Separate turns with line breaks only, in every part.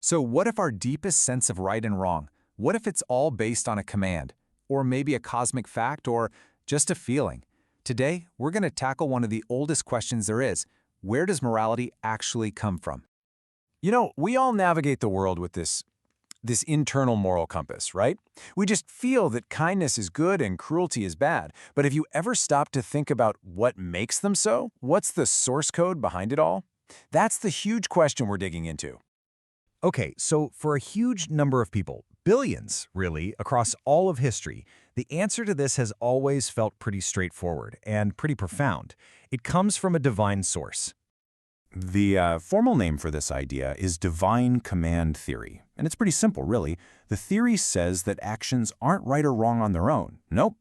So what if our deepest sense of right and wrong, what if it's all based on a command, or maybe a cosmic fact, or just a feeling? Today, we're going to tackle one of the oldest questions there is. Where does morality actually come from? We all navigate the world with this internal moral compass, right? We just feel that kindness is good and cruelty is bad. But have you ever stopped to think about what makes them so? What's the source code behind it all? That's the huge question we're digging into.
Okay, so for a huge number of people, billions really, across all of history, the answer to this has always felt pretty straightforward and pretty profound. It comes from a divine source.
The formal name for this idea is divine command theory, and it's pretty simple, really. The theory says that actions aren't right or wrong on their own. Nope.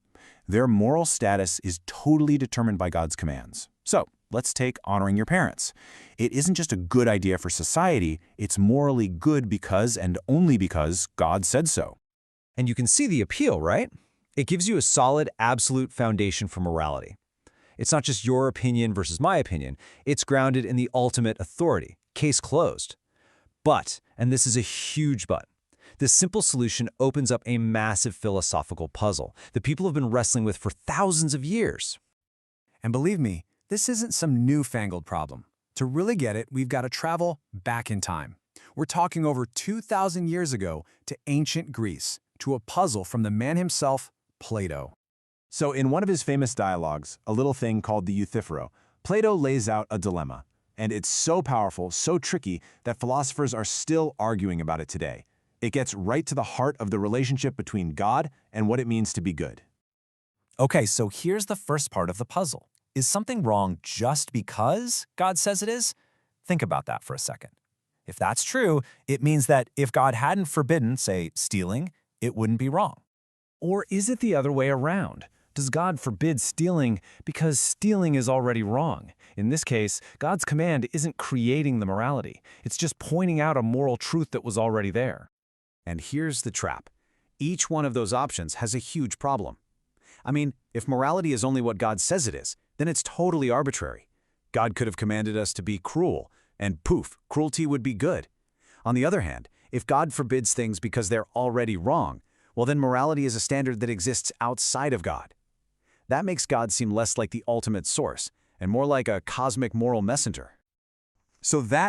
Their moral status is totally determined by God's commands. So, let's take honoring your parents. It isn't just a good idea for society, it's morally good because and only because God said so.
And you can see the appeal, right? It gives you a solid, absolute foundation for morality. It's not just your opinion versus my opinion. It's grounded in the ultimate authority. Case closed. But, and this is a huge but, this simple solution opens up a massive philosophical puzzle that people have been wrestling with for thousands of years.
And believe me, this isn't some newfangled problem. To really get it, we've got to travel back in time. We're talking over 2,000 years ago to ancient Greece, to a puzzle from the man himself, Plato.
So in one of his famous dialogues, a little thing called the Euthyphro, Plato lays out a dilemma. And it's so powerful, so tricky, that philosophers are still arguing about it today. It gets right to the heart of the relationship between God and what it means to be good.
Okay, so here's the first part of the puzzle. Is something wrong just because God says it is? Think about that for a second. If that's true, it means that if God hadn't forbidden, say, stealing, it wouldn't be wrong.
Or is it the other way around? Does God forbid stealing because stealing is already wrong? In this case, God's command isn't creating the morality. It's just pointing out a moral truth that was already there.
And here's the trap. Each one of those options has a huge problem. I mean, if morality is only what God says it is, then it's totally arbitrary. God could have commanded us to be cruel, and poof, cruelty would be good. On the other hand, if God forbids things because they're already wrong, well then morality is a standard that exists outside of God. That makes God seem less like the ultimate source, and more like a cosmic moral messenger. So that